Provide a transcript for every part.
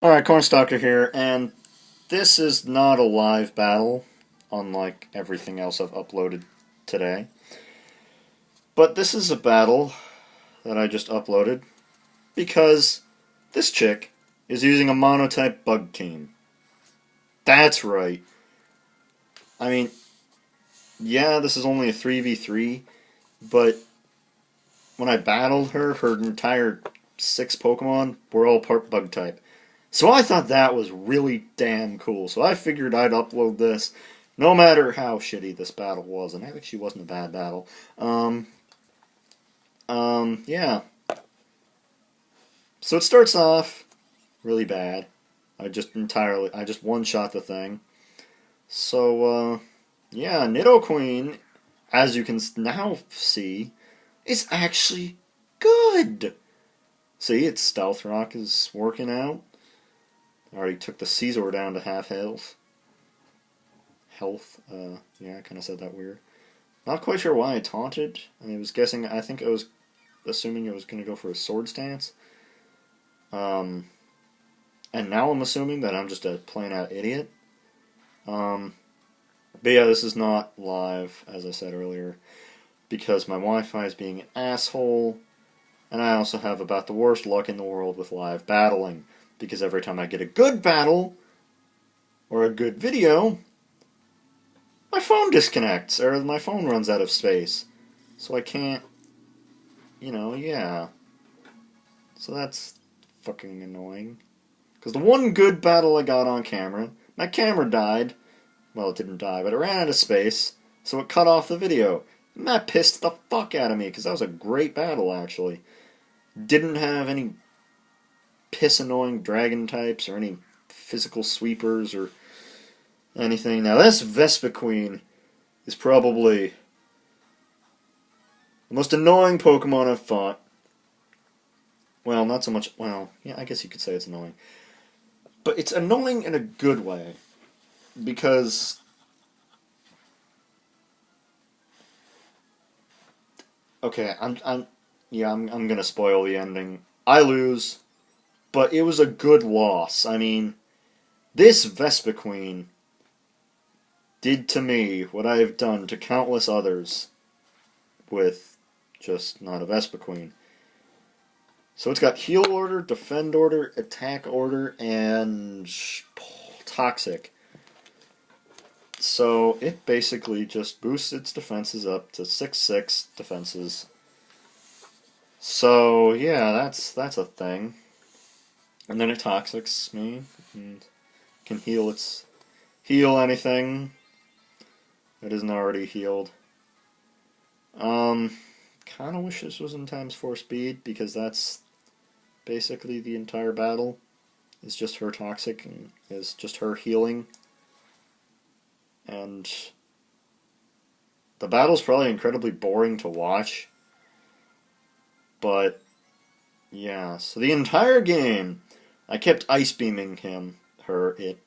Alright, Cornstalker here, and this is not a live battle, unlike everything else I've uploaded today. But this is a battle that I just uploaded because this chick is using a monotype bug team. That's right. I mean, yeah, this is only a 3v3, but when I battled her, her entire 6 Pokemon were all part bug type. So I thought that was really damn cool. So I figured I'd upload this, no matter how shitty this battle was. And actually wasn't a bad battle. Yeah. So it starts off really bad. I just one-shot the thing. So, yeah, Nidoqueen, as you can now see, is actually good. See, its Stealth Rock is working out. Already took the Caesar down to half health. Yeah, I kind of said that weird. Not quite sure why I taunted. I think I was assuming it was going to go for a sword stance. And now I'm assuming that I'm just a plain out idiot. But yeah, this is not live, as I said earlier, because my Wi-Fi is being an asshole, and I also have about the worst luck in the world with live battling, because every time I get a good battle, or a good video, my phone disconnects, or my phone runs out of space. So I can't, yeah. So that's fucking annoying. Because the one good battle I got on camera, my camera died. Well, it didn't die, but it ran out of space, so it cut off the video. And that pissed the fuck out of me, because that was a great battle, actually. Didn't have any piss-annoying dragon types, or any physical sweepers, or anything. Now, this Vespiquen is probably the most annoying Pokemon I've fought. Well, not so much. Well, yeah, I guess you could say it's annoying. But it's annoying in a good way. Because. Okay, I'm gonna spoil the ending. I lose, but it was a good loss. I mean, this Vespiquen did to me what I have done to countless others with just not a Vespiquen. So it's got Heal Order, Defend Order, Attack Order, and Toxic. So it basically just boosts its defenses up to 6/6 defenses. So yeah, that's a thing. And then it toxics me and can heal anything that isn't already healed. Kind of wish this was in times 4 speed, because that's basically the entire battle. Is just her toxic and is just her healing. And the battle's probably incredibly boring to watch. But yeah, so the entire game I kept ice beaming it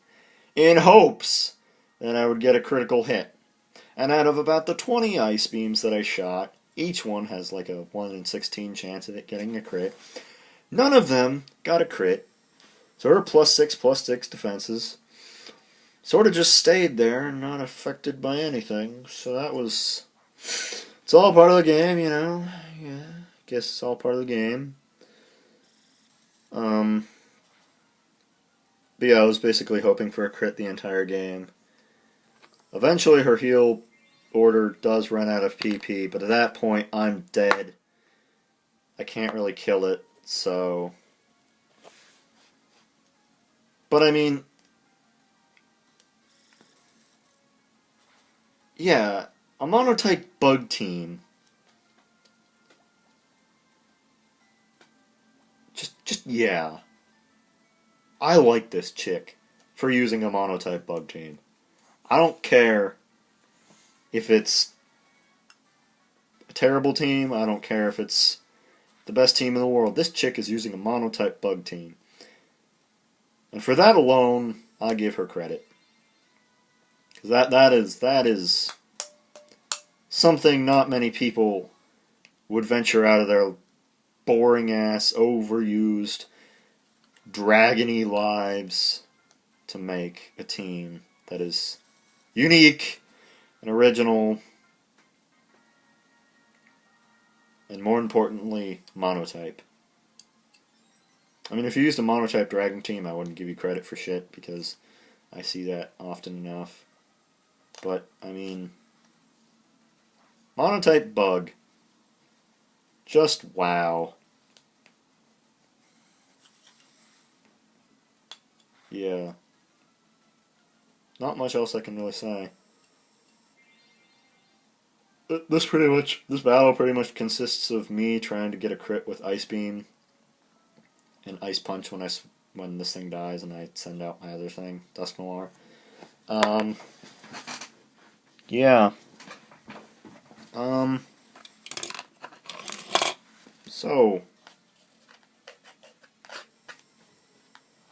in hopes that I would get a critical hit. And out of about the 20 ice beams that I shot, each one has like a 1 in 16 chance of it getting a crit. None of them got a crit. So her +6/+6 defenses sort of just stayed there and not affected by anything. So it's all part of the game, you know. Yeah, I guess it's all part of the game. But yeah, I was basically hoping for a crit the entire game. Eventually her heal order does run out of PP, but at that point I'm dead. I can't really kill it, so. But I mean, yeah, a monotype bug team. Just yeah. I like this chick for using a monotype bug team. I don't care if it's a terrible team. I don't care if it's the best team in the world. This chick is using a monotype bug team. And for that alone, I give her credit. Because that is something not many people would venture out of their boring ass, overused dragony lives to make a team that is unique and original, and more importantly, monotype. I mean, if you used a monotype dragon team, I wouldn't give you credit for shit, because I see that often enough. But, I mean, monotype bug. Just wow. Yeah. Not much else I can really say. This battle pretty much consists of me trying to get a crit with Ice Beam and Ice Punch when this thing dies, and I send out my other thing, Dusknoir. Yeah. So,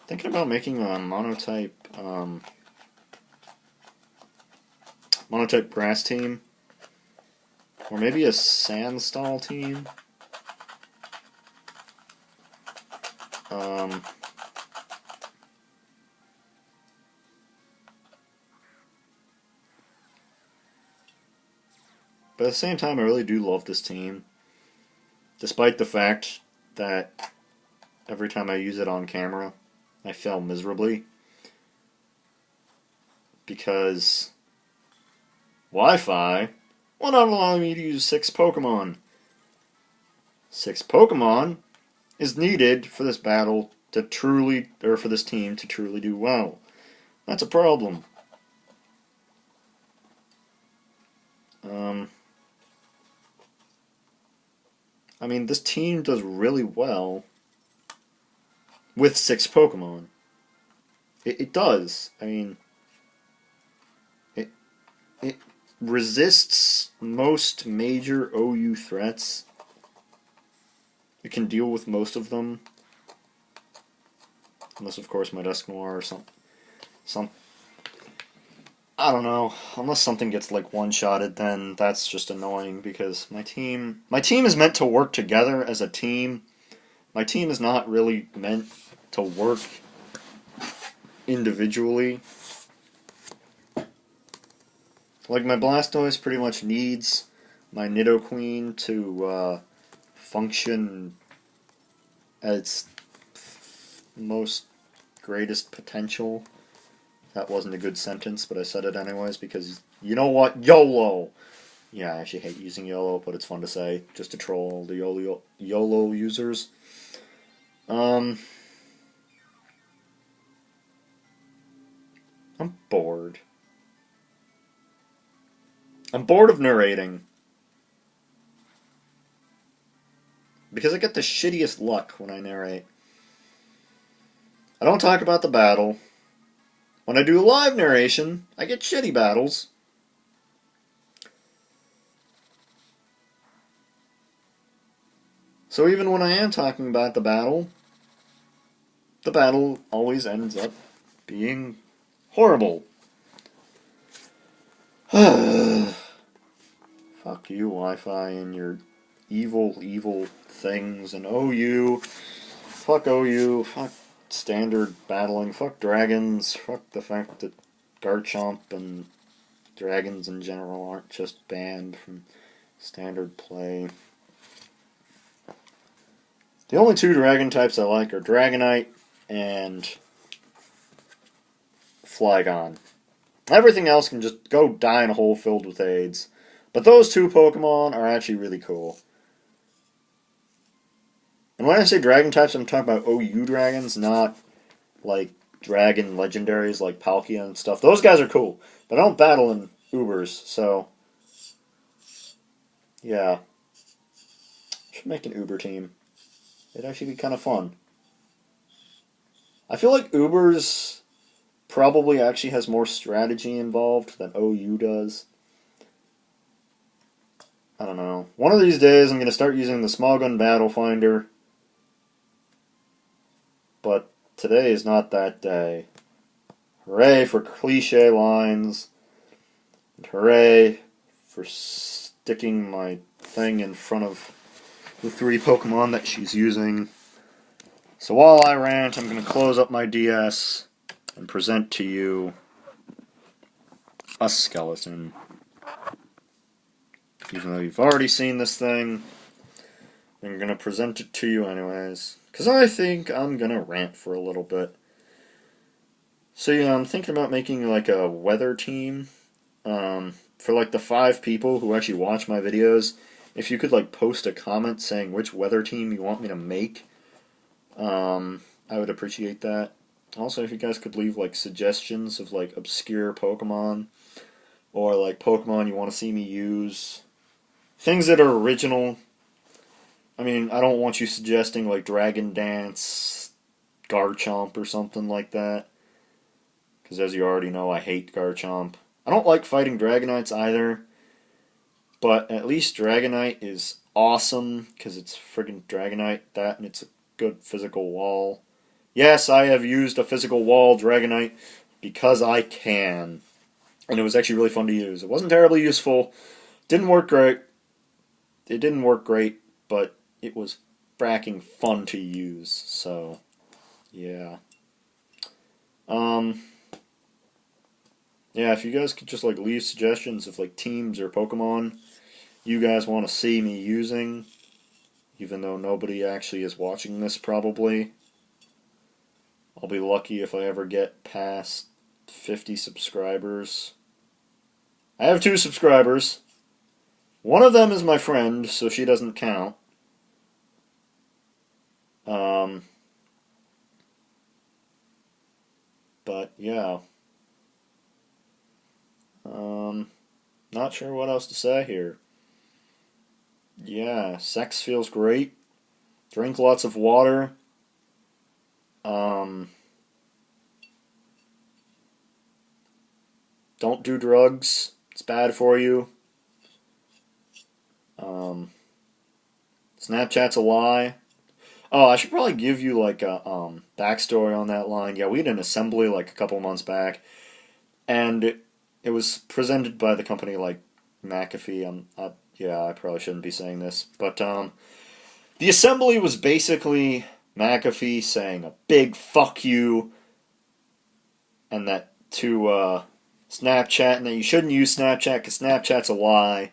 thinking about making a monotype grass team, or maybe a Sandstall team. But at the same time, I really do love this team, despite the fact that every time I use it on camera, I fail miserably, because Wi-Fi will not allow me to use 6 Pokemon. 6 Pokemon is needed for this battle to truly, or for this team to truly do well. That's a problem. I mean, this team does really well with 6 Pokemon. It does. I mean, it resists most major OU threats. It can deal with most of them. Unless, of course, my Dusknoir or some I don't know. Unless something gets like one-shotted, then that's just annoying, because my team is meant to work together as a team. My team is not really meant to work individually. Like, my Blastoise pretty much needs my Nidoqueen to function at its most greatest potential. That wasn't a good sentence, but I said it anyways, because, you know what? YOLO! Yeah, I actually hate using YOLO, but it's fun to say, just to troll the YOLO users. I'm bored. I'm bored of narrating, because I get the shittiest luck when I narrate. I don't talk about the battle. When I do live narration, I get shitty battles. So even when I am talking about the battle always ends up being horrible. Fuck you, Wi-Fi, and your evil, evil things, and OU. Fuck OU. Fuck standard battling. Fuck dragons. Fuck the fact that Garchomp and dragons in general aren't just banned from standard play. The only 2 dragon types I like are Dragonite and Flygon. Everything else can just go die in a hole filled with AIDS. But those 2 Pokemon are actually really cool. And when I say dragon types, I'm talking about OU dragons, not like dragon legendaries like Palkia and stuff. Those guys are cool, but I don't battle in Ubers, so yeah. Should make an Uber team. It'd actually be kind of fun. I feel like Ubers probably actually has more strategy involved than OU does. I don't know. One of these days I'm going to start using the Smogon Battle Finder, but today is not that day. Hooray for cliche lines. And hooray for sticking my thing in front of the 3 Pokemon that she's using. So while I rant, I'm going to close up my DS and present to you a skeleton. Even though you've already seen this thing, I'm going to present it to you anyways. Because I think I'm going to rant for a little bit. So yeah, I'm thinking about making like a weather team. For like the 5 people who actually watch my videos, if you could like post a comment saying which weather team you want me to make, I would appreciate that. Also, if you guys could leave like suggestions of like obscure Pokemon or like Pokemon you want to see me use, things that are original. I mean, I don't want you suggesting like Dragon Dance, Garchomp or something like that, because as you already know, I hate Garchomp. I don't like fighting Dragonites either, but at least Dragonite is awesome because it's friggin' Dragonite, that, and it's a good physical wall. Yes, I have used a physical wall Dragonite because I can, and it was actually really fun to use. It wasn't terribly useful, didn't work great. It didn't work great, but it was fracking fun to use. So, yeah. Yeah, if you guys could just like leave suggestions of like teams or Pokemon you guys want to see me using, even though nobody actually is watching this probably. I'll be lucky if I ever get past 50 subscribers. I have 2 subscribers. One of them is my friend, so she doesn't count. But yeah. Not sure what else to say here. Yeah, sex feels great. Drink lots of water. Don't do drugs. It's bad for you. Snapchat's a lie. Oh, I should probably give you like a backstory on that line. Yeah, we had an assembly like a couple months back, and it was presented by the company like McAfee. Yeah, I probably shouldn't be saying this, but the assembly was basically McAfee saying a big fuck you, and that to Snapchat, and that you shouldn't use Snapchat because Snapchat's a lie.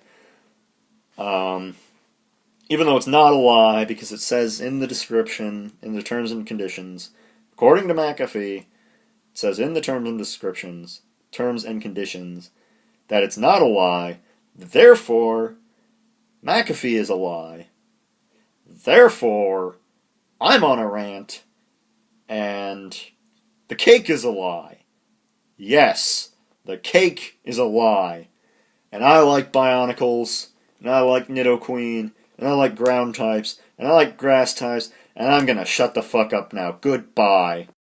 Even though it's not a lie, because it says in the description, in the terms and conditions, according to McAfee, it says in the terms and conditions, that it's not a lie. Therefore, McAfee is a lie. Therefore, I'm on a rant, and the cake is a lie. Yes, the cake is a lie. And I like Bionicles, and I like Nidoqueen, and I like ground types, and I like grass types, and I'm gonna shut the fuck up now. Goodbye.